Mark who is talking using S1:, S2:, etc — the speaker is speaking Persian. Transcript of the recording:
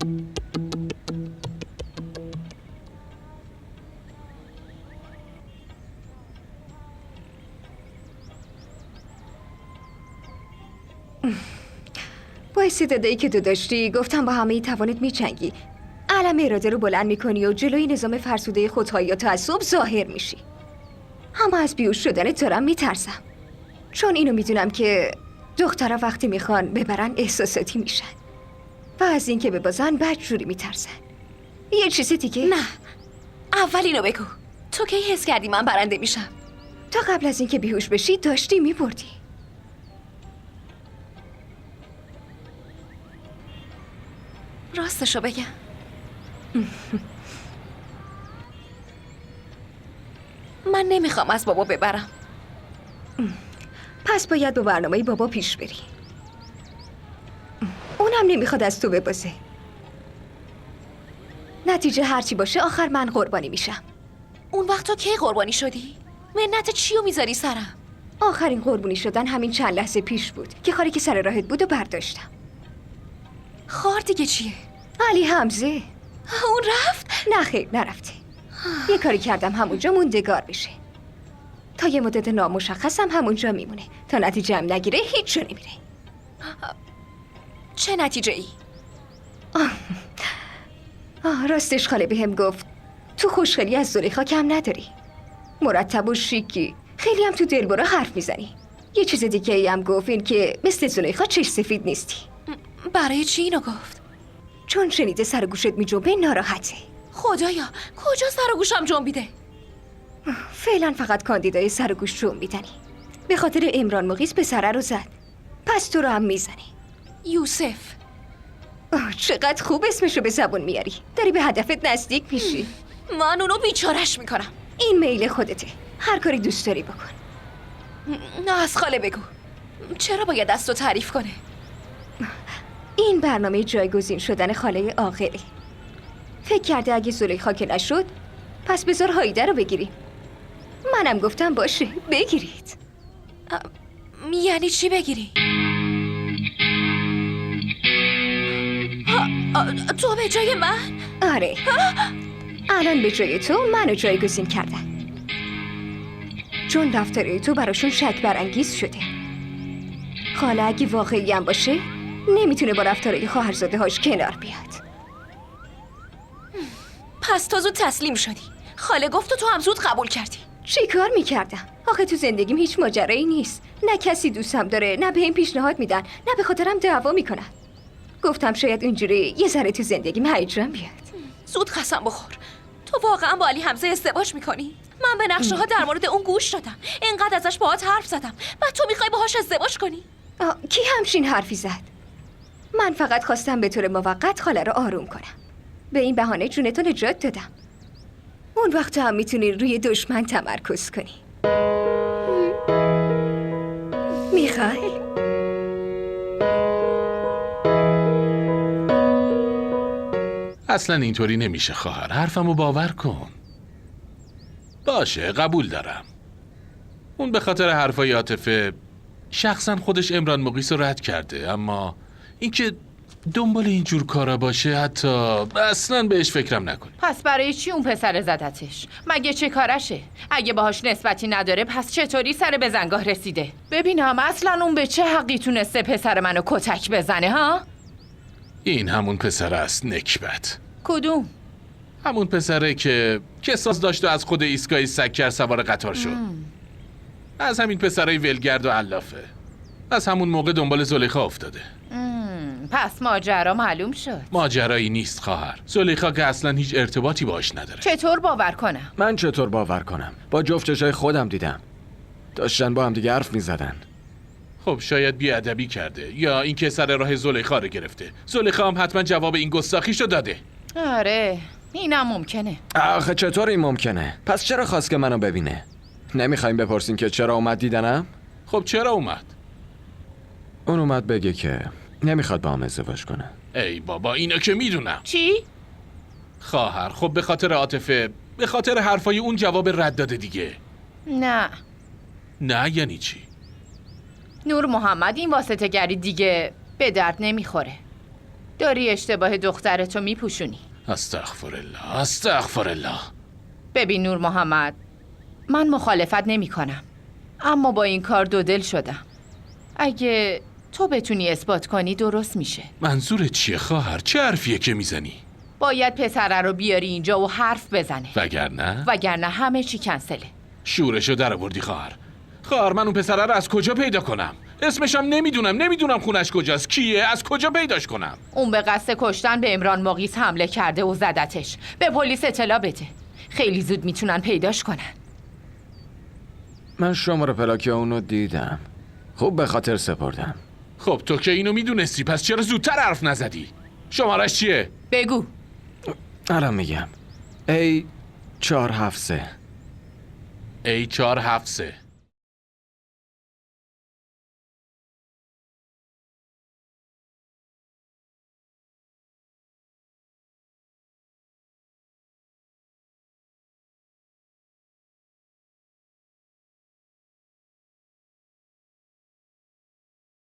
S1: با استعدادی که تو داشتی گفتم با همه توانت میچنگی. علم اراده رو بلند میکنی و جلوی نظام فرسوده خودخواهی و تعصب ظاهر میشی. اما از بیهوش شدنت دارم میترسم، چون اینو میدونم که دخترها وقتی میخوان ببرن احساساتی میشن و از اینکه ببازن بدجوری میترسن. یه چیز دیگه؟
S2: نه، اول اینو بگو. تو کی حس کردی من برنده میشم؟
S1: تا قبل از اینکه بیهوش بشی داشتی میبردی.
S2: راستشو بگم من نمیخوام از بابا ببرم.
S1: پس باید با برنامه بابا پیش بری. اونم نمیخواد از تو ببازه. نتیجه هرچی باشه آخر من قربانی میشم.
S2: اون وقت تو کی قربانی شدی؟ منت چیو میذاری سرم؟
S1: آخرین قربانی شدن همین چند لحظه پیش بود که خاری که سر راهت بود و برداشتم.
S2: خار دیگه چیه؟
S1: علی حمزه.
S2: اون رفت؟
S1: نه خیر نرفته. یه کاری کردم همونجا موندگار بشه. تا یه مدت نامشخصم همونجا میمونه. تا نتیجه هم نگیره هیچ جا نمیره.
S2: چه نتیجه ای؟
S1: راستش خاله بهم گفت تو خوشخلی از زلیخا کم نداری. مرتب و شیکی، خیلی هم تو دلبرا حرف میزنی. یه چیز دیگه ای هم گفت، این که مثل زلیخا چش سفید نیستی.
S2: برای چی اینو گفت؟
S1: چون شنیده سر گوشت میجنبه ناراحته.
S2: خدایا کجا سر و گوشم جنبیده؟
S1: فعلا فقط کاندیدای سر و گوش جنبیدنی. به خاطر عمران مقیس پسره رو زد، پس تو رو هم میزنی.
S2: یوسف.
S1: چقدر خوب اسمشو به زبون میاری. داری به هدفت نزدیک میشی.
S2: من اونو بیچارش میکنم.
S1: این میل خودته، هر کاری دوست داری بکن.
S2: نه از خاله بگو، چرا باید از تو تعریف کنه؟
S1: این برنامه جایگزین شدن خاله عاقله. فکر کرده اگه زلیخا که نشد پس بذار هایده رو بگیریم. منم گفتم باشه بگیرید.
S2: یعنی چی بگیری؟ تو به جای من؟
S1: آره. الان به جای تو منو جایگزین کردن، چون رفتار تو براشون شک برانگیز شده. خاله اگه واقعی هم باشه نمیتونه با رفتارهای خواهرزاده هاش کنار بیاد.
S2: پس تو زود تسلیم شدی. خاله گفت و تو هم زود قبول کردی.
S1: چی کار میکردم؟ آخه تو زندگیم هیچ ماجرایی نیست. نه کسی دوستم داره، نه به این پیشنهاد میدن، نه به خاطرم دعوا میکنن. گفتم شاید اینجوری یه ذره تو زندگیم هیجان بیاد.
S2: زود قسم بخور. تو واقعا با علی حمزه ازدواج میکنی؟ من به نقشه ها در مورد اون گوش دادم، اینقدر ازش باهات حرف زدم، بعد تو میخوای باهاش ازدواج کنی؟
S1: کی همچین حرفی زد؟ من فقط خواستم به طور موقت خاله رو آروم کنم. به این بهانه جونتو نجات دادم. اون وقت هم میتونی روی دشمن تمرکز کنی. میخوای؟
S3: اصلا اینطوری نمیشه خواهر، حرفمو باور کن. باشه قبول دارم، اون به خاطر حرفای عاطفه شخصا خودش عمران مقیس رو رد کرده، اما اینکه دنبال اینجور کارا باشه حتی اصلا بهش فکرم نکن.
S4: پس برای چی اون پسر زدتش؟ مگه چه کارشه؟ اگه باهاش نسبتی نداره پس چطوری سر بزنگاه رسیده؟ ببینم اصلا اون به چه حقی تونسته پسر منو کتک بزنه ها؟
S3: این همون پسر است نکبت.
S4: کدوم؟
S3: همون پسره که ساز داشت و از خود ایستگاه سکر سوار قطار شد. از همین پسرای ولگرد و علافه. از همون موقع دنبال زلیخا افتاده.
S4: پس ماجرا معلوم شد.
S3: ماجرایی نیست خواهر. زلیخا که اصلا هیچ ارتباطی باش نداره.
S4: چطور باور کنم؟
S5: من چطور باور کنم؟ با جفت چشای خودم دیدم. داشتن با هم دیگه حرف میزدن.
S3: خب شاید بیادبی کرده یا اینکه سر راه زلیخا رو گرفته. زلیخا هم حتما جواب این گستاخیشو داده.
S4: آره اینم ممکنه.
S5: آخه چطور این ممکنه؟ پس چرا خواست که منو ببینه؟ نمیخوایم بپرسین که چرا اومد دیدنم؟
S3: خب چرا اومد؟
S5: اون اومد بگه که نمیخواد با هم ازدواج کنه.
S3: ای بابا اینو که میدونم.
S4: چی؟
S3: خواهر خب به خاطر عاطفه، به خاطر حرفای اون جواب رد داده دیگه.
S4: نه.
S3: نه یعنی چی؟
S4: نور محمد این واسطه گری دیگه به درد نمیخوره. داری اشتباه دخترتو میپوشونی.
S3: استغفر الله استغفر الله.
S4: ببین نور محمد، من مخالفت نمی کنم، اما با این کار دو دل شدم. اگه تو بتونی اثبات کنی درست میشه.
S3: منظور چیه خواهر؟ چه حرفیه که میزنی؟
S4: باید پسره رو بیاری اینجا و حرف بزنه، وگرنه همه چی کنسله.
S3: شورشو در آوردی خواهر. خواهر من اون پسره رو از کجا پیدا کنم؟ اسمشم نمیدونم خونش کجاست، کیه، از کجا پیداش کنم؟
S4: اون به قصد کشتن به عمران مقیس حمله کرده و زدتش. به پلیس اطلاع بده، خیلی زود میتونن پیداش کنن.
S5: من شماره پلاک اونو دیدم، خوب به خاطر سپردم.
S3: خب تو که اینو میدونستی، پس چرا زودتر حرف نزدی؟ شمارش چیه؟
S4: بگو.
S5: الان میگم. A473.
S3: A473.